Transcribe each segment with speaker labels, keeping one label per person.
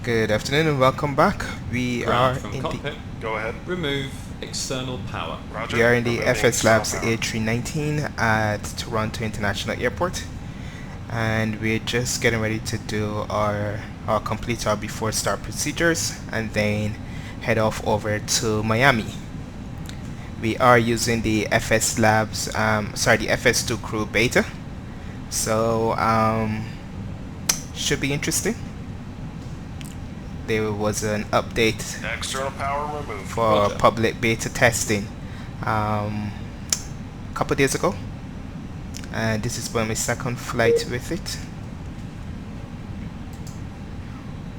Speaker 1: Good afternoon and welcome back. We are
Speaker 2: Ground from
Speaker 1: in
Speaker 2: cockpit.
Speaker 3: Go ahead.
Speaker 2: Remove external power.
Speaker 3: Roger.
Speaker 1: the
Speaker 3: Removing
Speaker 1: Fslabs
Speaker 3: external power.
Speaker 1: A319 at Toronto International Airport, and we're just getting ready to do our complete our before start procedures and then head off over to Miami. We are using the Fslabs, the Fs2crew beta, so should be interesting. There was an update
Speaker 3: External power removed.
Speaker 1: for
Speaker 2: Roger.
Speaker 1: public beta testing a couple days ago, and this is my second flight with it.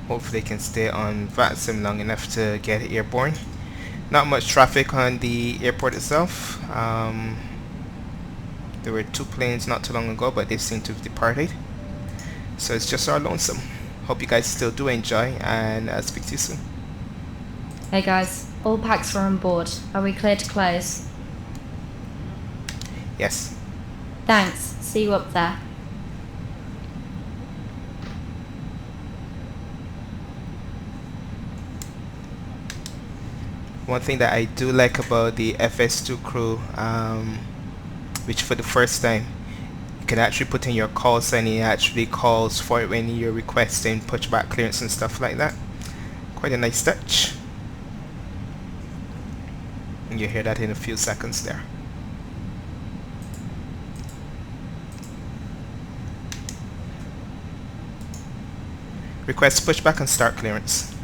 Speaker 1: Hopefully I can stay on VATSIM long enough to get airborne. Not much traffic on the airport itself. There were 2 planes not too long ago, but they seem to have departed, so it's just our lonesome. Hope you guys still do enjoy, and I'll speak to you soon.
Speaker 4: Hey guys, all packs are on board. Are we clear to close?
Speaker 1: Yes.
Speaker 4: Thanks. See you up there.
Speaker 1: One thing that I do like about the Fs2crew, which for the first time you can actually put in your calls and it actually calls for it when you're requesting pushback clearance and stuff like that. Quite a nice touch. And you hear that in a few seconds there. Request pushback and start clearance.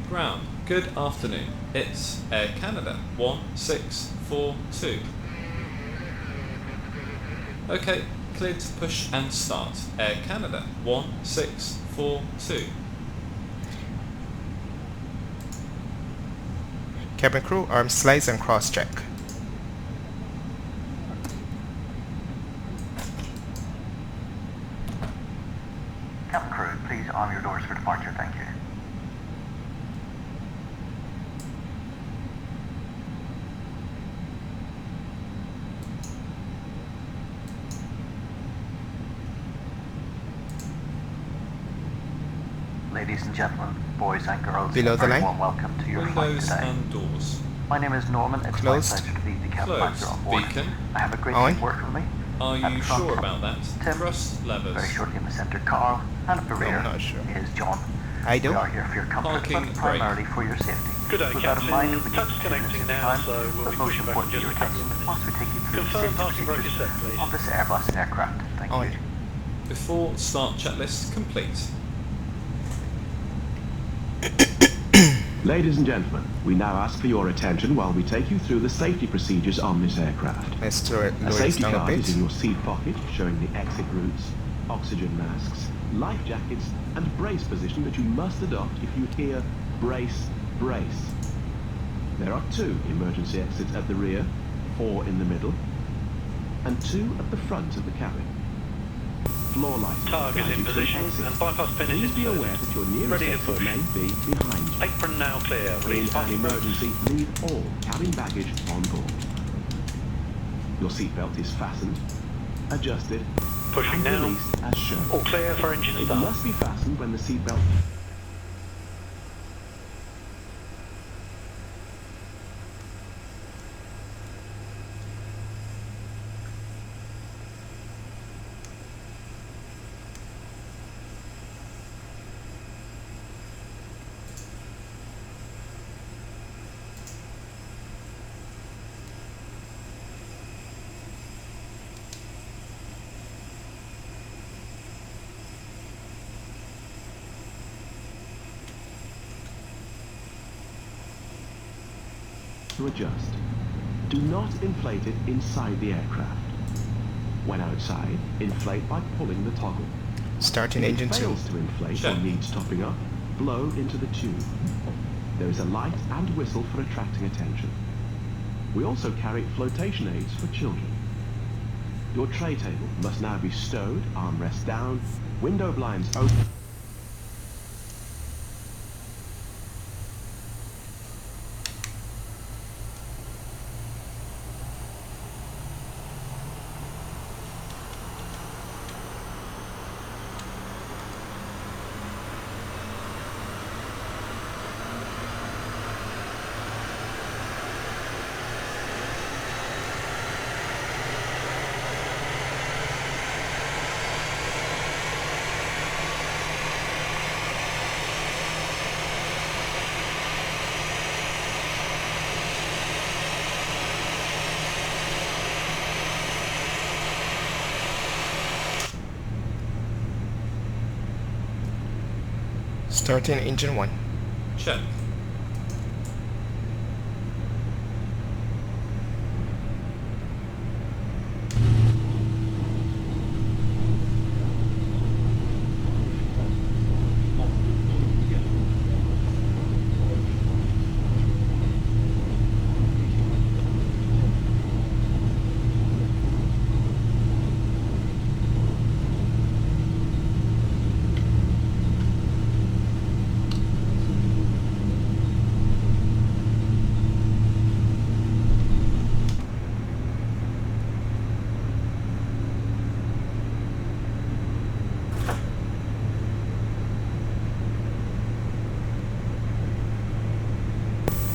Speaker 2: Ground. Good afternoon. It's Air Canada 1642. Okay, cleared to push and start. Air Canada 1642.
Speaker 1: Cabin crew, arm slice and cross check.
Speaker 5: Cabin crew, please arm your doors for departure, thank you. Ladies and gentlemen, boys and girls,
Speaker 1: Below
Speaker 5: a
Speaker 1: the
Speaker 5: very
Speaker 1: line.
Speaker 5: warm welcome to your flight
Speaker 2: Windows
Speaker 5: today.
Speaker 2: and doors.
Speaker 5: My name is Norman, it's
Speaker 1: Closed.
Speaker 5: my pleasure to be the cabin
Speaker 2: Closed.
Speaker 5: manager on board.
Speaker 2: Beacon.
Speaker 5: I have a great
Speaker 1: On.
Speaker 5: team working with me.
Speaker 2: Are
Speaker 5: At
Speaker 2: you
Speaker 5: the front,
Speaker 2: sure about that?
Speaker 5: Tim.
Speaker 2: Thrust levers.
Speaker 5: Very shortly in the centre, Carl, and at the rear
Speaker 1: I'm not sure.
Speaker 5: is John.
Speaker 1: I do.
Speaker 5: We are here for your comfort,
Speaker 2: Parking
Speaker 5: but
Speaker 2: brake.
Speaker 5: primarily for your safety.
Speaker 6: Good day,
Speaker 5: With that in
Speaker 6: Captain.
Speaker 5: mind, we need
Speaker 6: Tug's
Speaker 5: to
Speaker 6: connecting
Speaker 5: finish
Speaker 6: now,
Speaker 5: time,
Speaker 6: so we'll
Speaker 5: but
Speaker 6: be
Speaker 5: most
Speaker 6: pushing back in
Speaker 5: importantly,
Speaker 6: just
Speaker 5: your
Speaker 6: a couple of
Speaker 5: attention
Speaker 6: minutes.
Speaker 5: once we take you through the
Speaker 6: Confirm
Speaker 5: safety
Speaker 6: parking brake is
Speaker 5: procedures
Speaker 6: set, please.
Speaker 5: of this Airbus aircraft. Thank
Speaker 1: On.
Speaker 5: you.
Speaker 2: Before start checklist complete.
Speaker 7: Ladies and gentlemen, we now ask for your attention while we take you through the safety procedures on this aircraft.
Speaker 1: Let's lower
Speaker 7: A
Speaker 1: this
Speaker 7: safety
Speaker 1: down a
Speaker 7: card is
Speaker 1: bit.
Speaker 7: in your seat pocket, showing the exit routes, oxygen masks, life jackets, and brace position that you must adopt if you hear brace, brace. There are 2 emergency exits at the rear, 4 in the middle, and 2 at the front of the cabin. Floor lights
Speaker 6: Tug is
Speaker 7: guide
Speaker 6: in
Speaker 7: you to
Speaker 6: position
Speaker 7: exit.
Speaker 6: and bypass pin
Speaker 7: Please
Speaker 6: is
Speaker 7: be aware
Speaker 6: inserted.
Speaker 7: that your nearest
Speaker 6: Ready to
Speaker 7: exit
Speaker 6: push.
Speaker 7: may be behind you.
Speaker 6: Apron now clear.
Speaker 7: In
Speaker 6: Release
Speaker 7: an
Speaker 6: parking brakes.
Speaker 7: emergency, leave all cabin baggage on board. Your seatbelt is fastened, adjusted,
Speaker 6: Pushing
Speaker 7: and
Speaker 6: now.
Speaker 7: released as shown.
Speaker 6: All clear for engine
Speaker 7: It
Speaker 6: start.
Speaker 7: must be fastened when the seatbelt... to adjust. Do not inflate it inside the aircraft. When outside, inflate by pulling the toggle.
Speaker 1: Starting
Speaker 7: If
Speaker 1: engine
Speaker 7: it
Speaker 1: 2.
Speaker 7: fails to inflate
Speaker 2: Check.
Speaker 7: or needs topping up, blow into the tube. There is a light and whistle for attracting attention. We also carry flotation aids for children. Your tray table must now be stowed, armrest down, window blinds open.
Speaker 1: Starting engine 1.
Speaker 2: Check.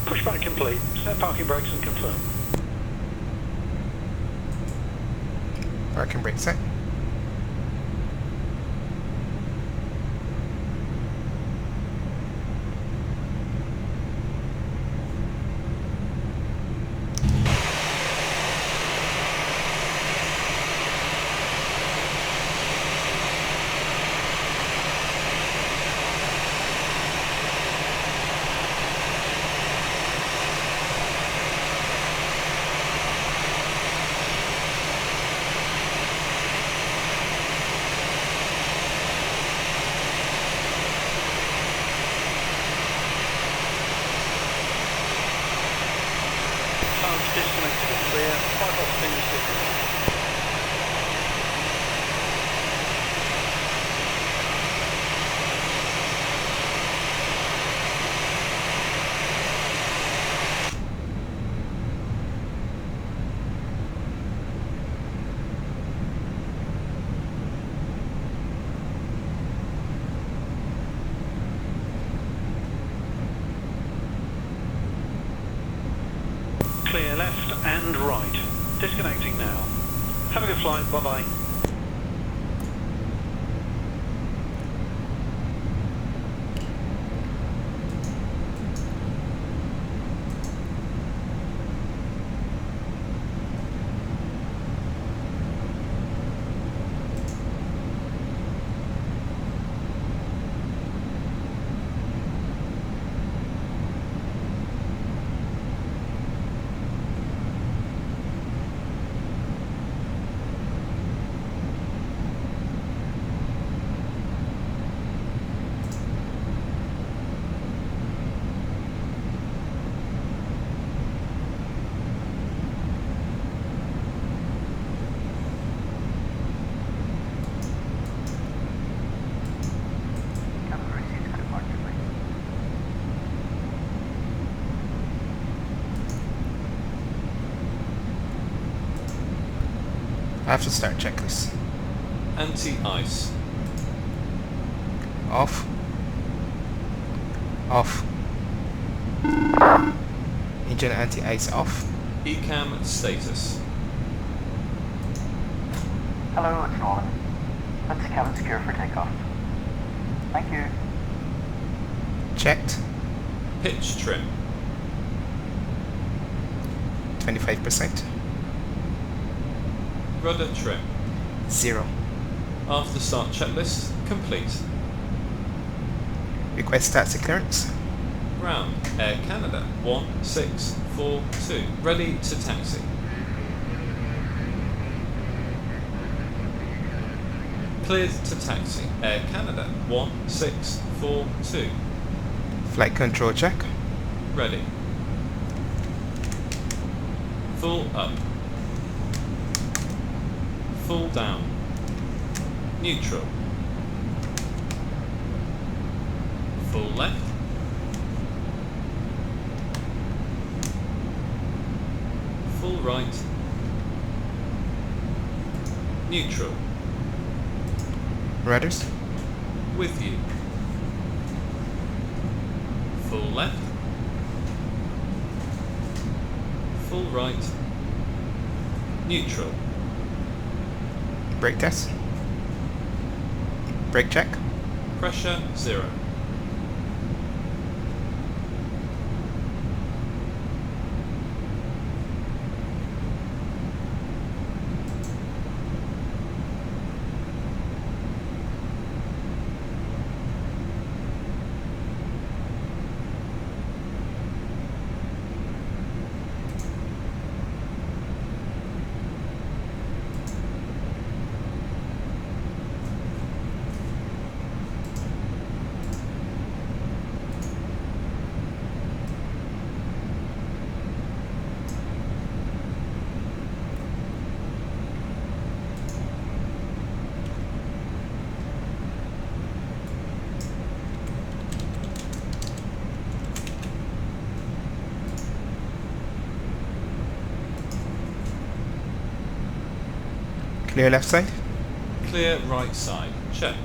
Speaker 6: Pushback complete. Set parking brakes and confirm.
Speaker 1: Parking brake set.
Speaker 6: Sounds disconnected and clear. 5 off things disconnected. Clear left and right. Disconnecting now. Have a good flight. Bye bye.
Speaker 5: Category 6 for departure, please.
Speaker 1: After start checklist.
Speaker 2: Anti-ice.
Speaker 1: Off. Off. Engine anti-ice off.
Speaker 2: ECAM status.
Speaker 5: Hello, it's Nolan. Let's cabin secure for takeoff. Thank you.
Speaker 1: Checked.
Speaker 2: Pitch trim.
Speaker 1: 25%.
Speaker 2: Rudder trim.
Speaker 1: 0.
Speaker 2: After start checklist complete.
Speaker 1: Request taxi clearance.
Speaker 2: Ground. Air Canada 1642. Ready to taxi. Cleared to taxi. Air Canada 1642.
Speaker 1: Flight control check.
Speaker 2: Ready. Full up. Full down. Neutral. Full left. Full right. Neutral.
Speaker 1: Rudders.
Speaker 2: With you. Full left. Full right. Neutral.
Speaker 1: Brake test. Brake check.
Speaker 2: Pressure 0.
Speaker 1: Clear left side.
Speaker 2: Clear right side. Check.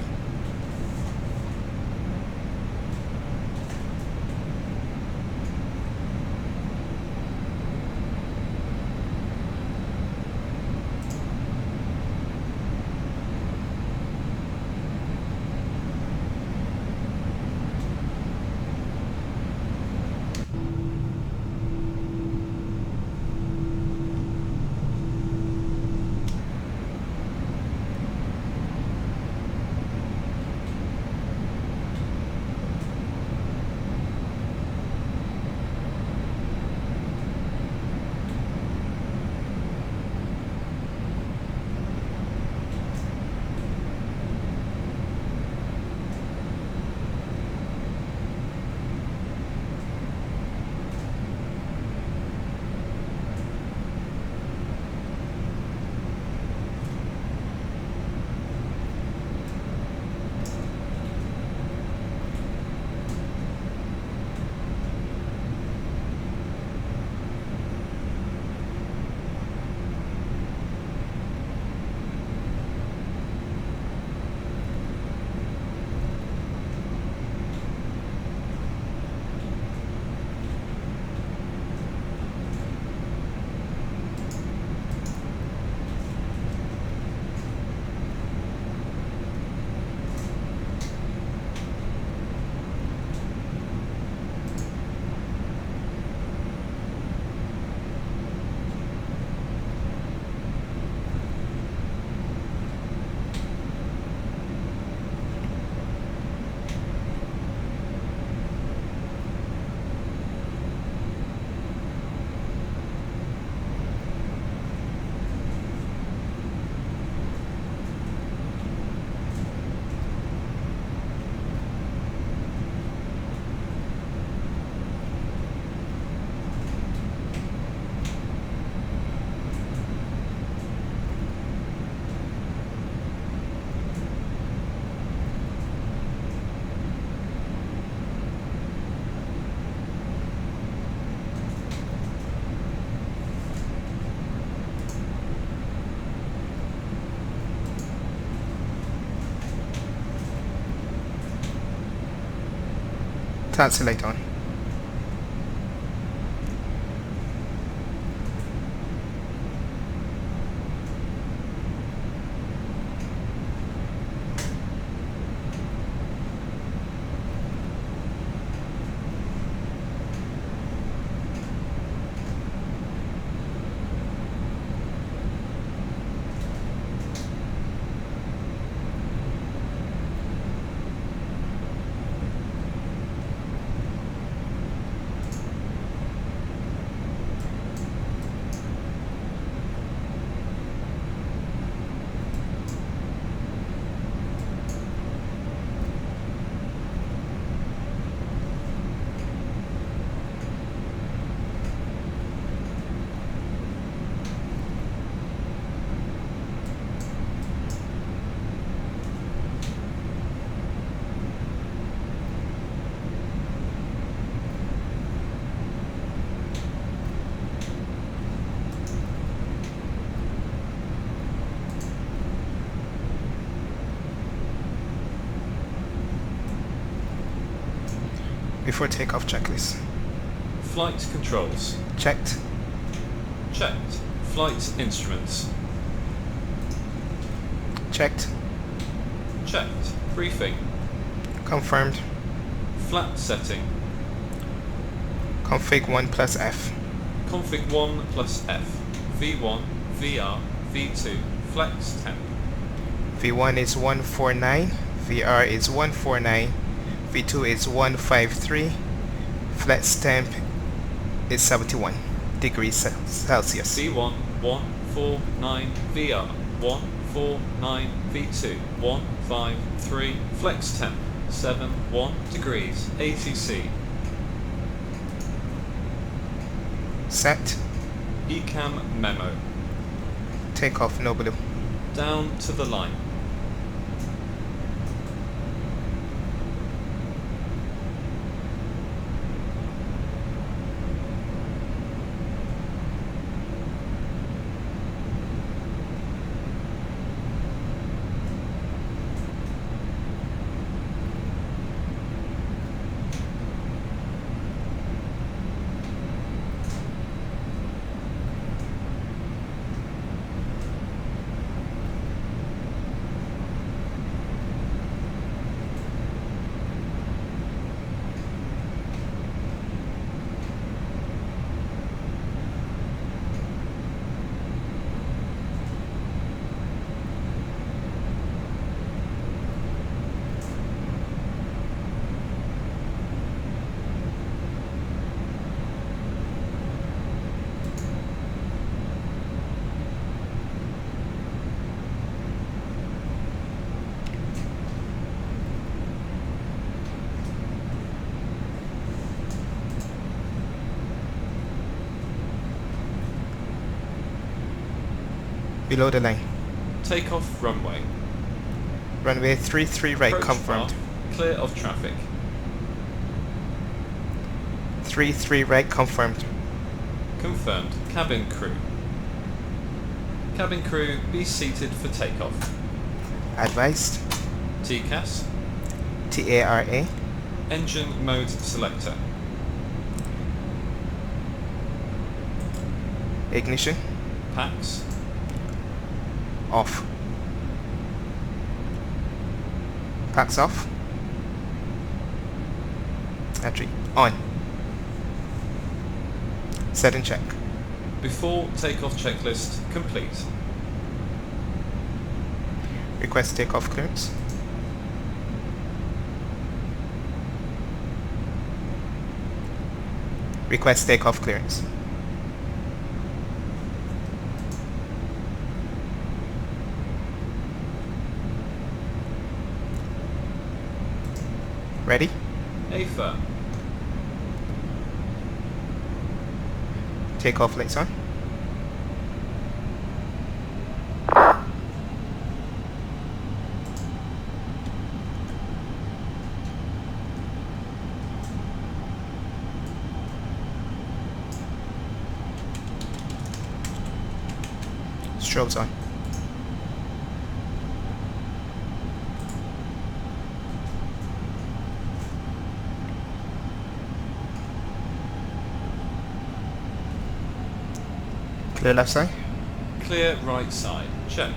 Speaker 1: Taxi light on. Before takeoff checklist.
Speaker 2: Flight controls.
Speaker 1: Checked.
Speaker 2: Checked. Flight instruments.
Speaker 1: Checked.
Speaker 2: Checked. Briefing.
Speaker 1: Confirmed.
Speaker 2: Flap setting.
Speaker 1: Config 1 plus F.
Speaker 2: Config 1 plus F. V1, VR, V2, flex temp.
Speaker 1: V1 is 149, VR is 149, V2 is 153, flex temp is 71 degrees Celsius.
Speaker 2: V1, 149, VR, 149, V2, 153, flex temp, 71 degrees, ATC.
Speaker 1: Set.
Speaker 2: ECAM memo.
Speaker 1: Takeoff no blue.
Speaker 2: Down to the line.
Speaker 1: Below the line.
Speaker 2: Takeoff runway.
Speaker 1: Runway 33 right
Speaker 2: Approach
Speaker 1: confirmed.
Speaker 2: path clear of traffic.
Speaker 1: 33 right confirmed.
Speaker 2: Confirmed. Cabin crew. Cabin crew, be seated for takeoff.
Speaker 1: Advised.
Speaker 2: TCAS.
Speaker 1: TARA.
Speaker 2: Engine mode selector.
Speaker 1: Ignition.
Speaker 2: Packs.
Speaker 1: Off. Packs off. Entry on. Set and check.
Speaker 2: Before takeoff checklist complete.
Speaker 1: Request takeoff clearance. Request takeoff clearance. Ready?
Speaker 2: AFA.
Speaker 1: Takeoff lights on. Strobes on. Clear left side.
Speaker 2: Clear right side. Check.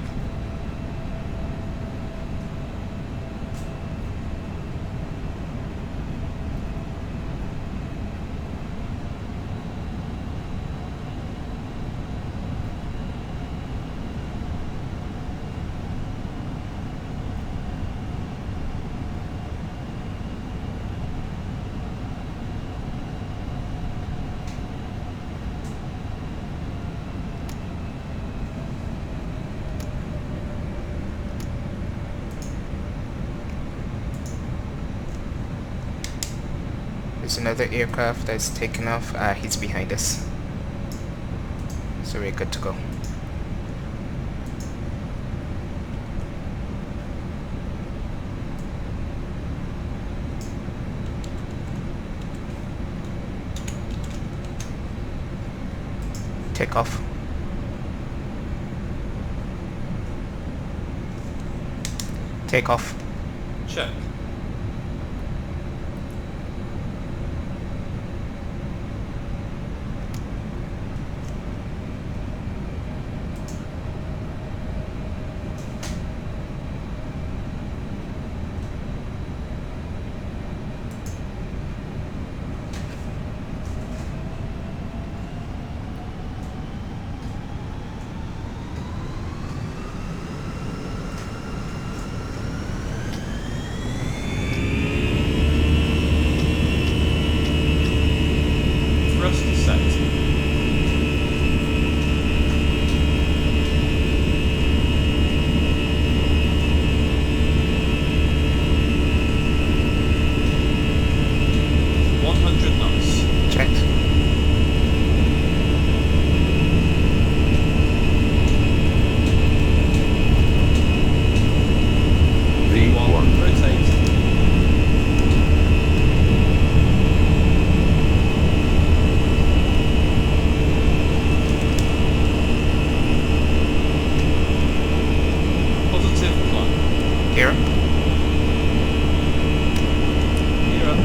Speaker 1: There's another aircraft that's taken off. He's behind us. So we're good to go. Take off. Take off.
Speaker 2: Check. Thrust set.
Speaker 1: Checked.
Speaker 7: V1.
Speaker 2: Rotate. Positive climb.
Speaker 1: Gear up.
Speaker 2: Gear up.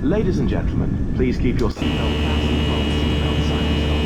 Speaker 7: Ladies and gentlemen, please keep your seatbelt fastened while the seatbelt sign is on.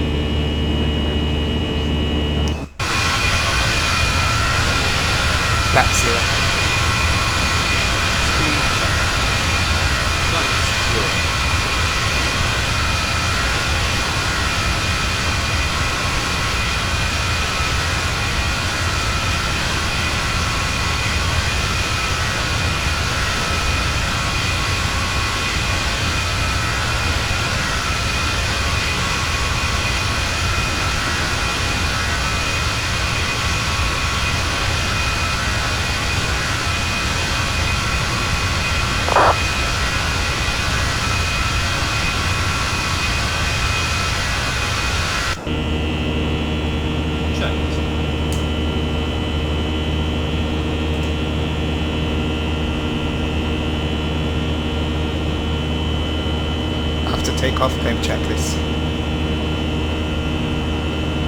Speaker 1: takeoff climb checklist.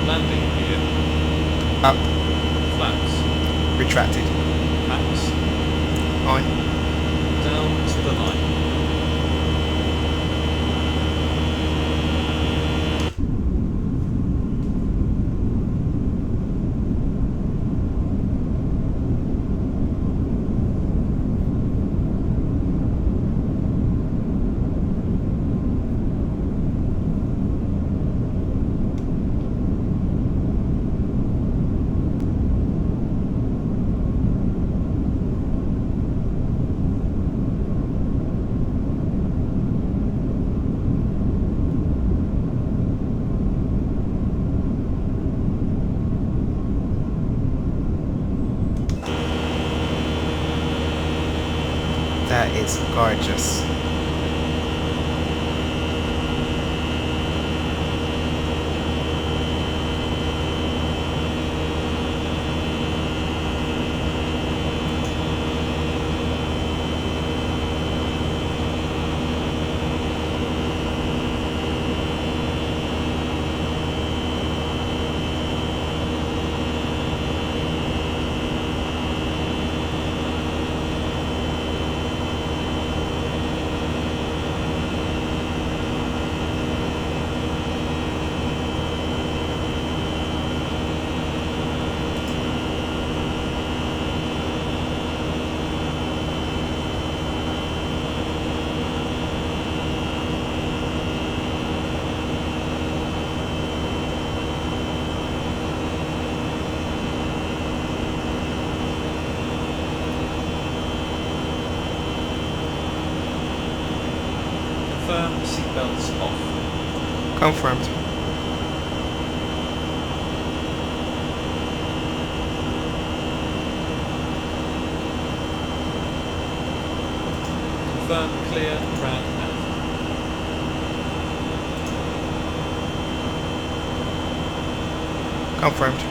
Speaker 2: Landing gear.
Speaker 1: Up,
Speaker 2: Flaps.
Speaker 1: retracted,
Speaker 2: Max.
Speaker 1: on,
Speaker 2: Down to the line.
Speaker 1: That is gorgeous.
Speaker 2: Confirm seatbelts off.
Speaker 1: Confirmed.
Speaker 2: Confirm clear ground nav.
Speaker 1: Confirmed.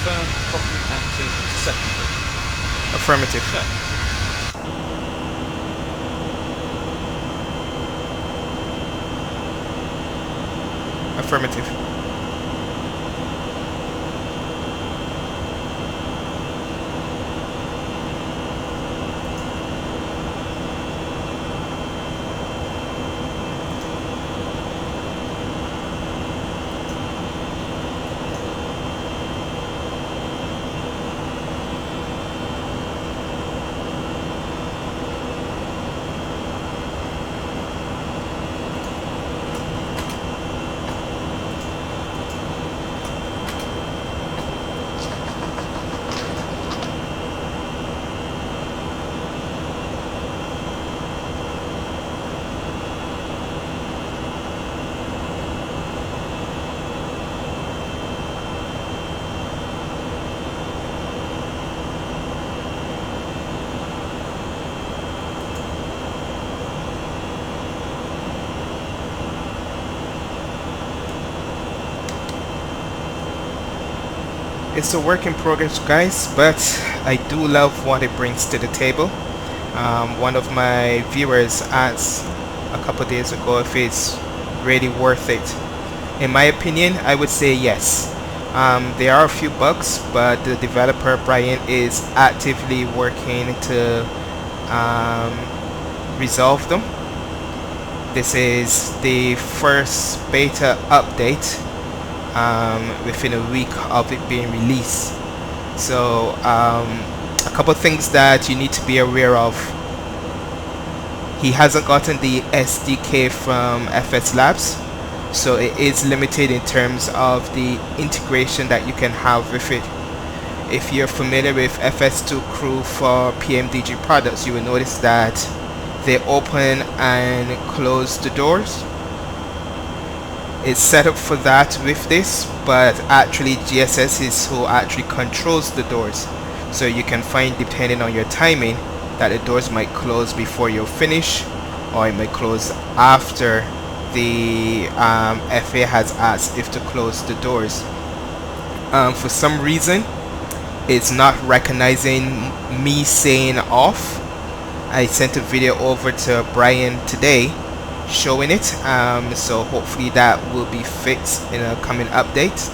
Speaker 2: Confirm properly active secondary.
Speaker 1: Affirmative.
Speaker 2: Check.
Speaker 1: Affirmative. It's a work in progress, guys, but I do love what it brings to the table. One of my viewers asked a couple days ago if it's really worth it. In my opinion, I would say yes. There are a few bugs, but the developer Brian is actively working to resolve them. This is the first beta update within a week of it being released. So a couple things that you need to be aware of. He hasn't gotten the SDK from Fslabs, so it is limited in terms of the integration that you can have with it. If you're familiar with Fs2crew for PMDG products, you will notice that they open and close the doors. It's set up for that with this, but actually GSS is who actually controls the doors. So you can find, depending on your timing, that the doors might close before you're finished, or it might close after the FA has asked if to close the doors. For some reason, it's not recognizing me saying off. I sent a video over to Brian today showing it, so hopefully that will be fixed in a coming update.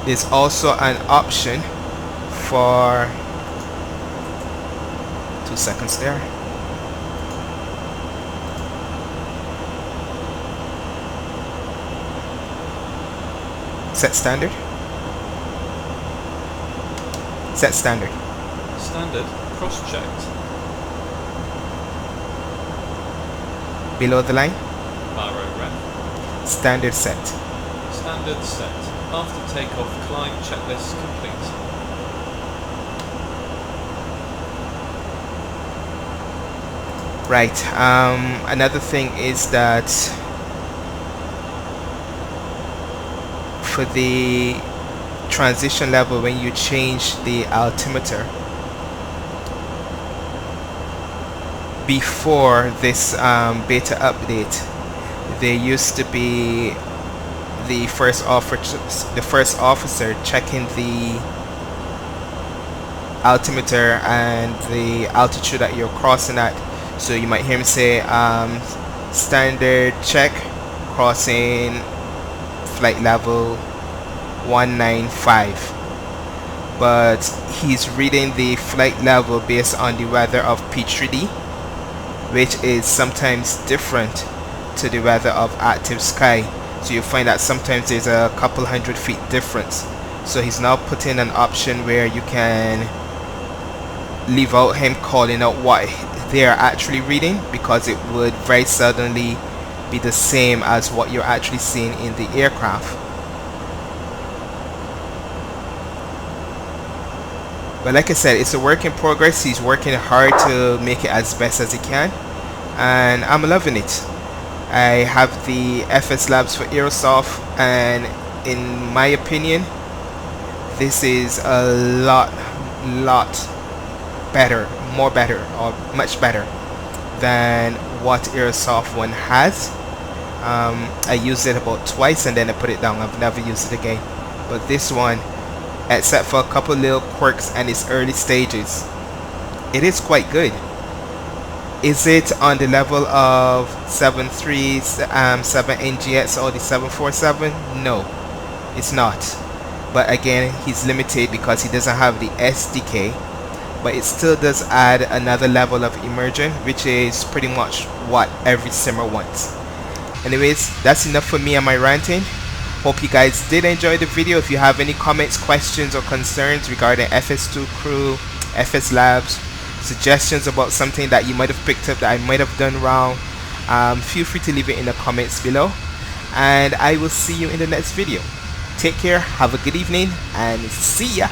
Speaker 1: There's also an option for 2 seconds there. Set standard. Set standard.
Speaker 2: Standard cross-checked.
Speaker 1: Below the line.
Speaker 2: Baro ref.
Speaker 1: Standard set.
Speaker 2: Standard set. After takeoff, climb checklist complete.
Speaker 1: Right. Another thing is that for the transition level, when you change the altimeter, before this beta update, there used to be the first officer checking the altimeter and the altitude that you're crossing at. So you might hear him say standard check, crossing flight level 195, but he's reading the flight level based on the weather of P3D, which is sometimes different to the weather of active sky. So you find that sometimes there's a couple 100 feet difference. So he's now putting an option where you can leave out him calling out what they are actually reading, because it would very suddenly be the same as what you're actually seeing in the aircraft. But like I said, it's a work in progress. He's working hard to make it as best as he can, and I'm loving it. I have the Fslabs for Aerosoft, and in my opinion, this is a lot better, much better than what Aerosoft one has. I used it about twice and then I put it down. I've never used it again. But this one, except for a couple little quirks and its early stages, it is quite good. Is it on the level of 737 NGX or the 747? No, it's not. But again, he's limited because he doesn't have the SDK, but it still does add another level of immersion, which is pretty much what every simmer wants. Anyways, that's enough for me and my ranting. Hope you guys did enjoy the video. If you have any comments, questions, or concerns regarding Fs2crew, Fslabs, suggestions about something that you might have picked up that I might have done wrong, feel free to leave it in the comments below, and I will see you in the next video. Take care, have a good evening, and see ya.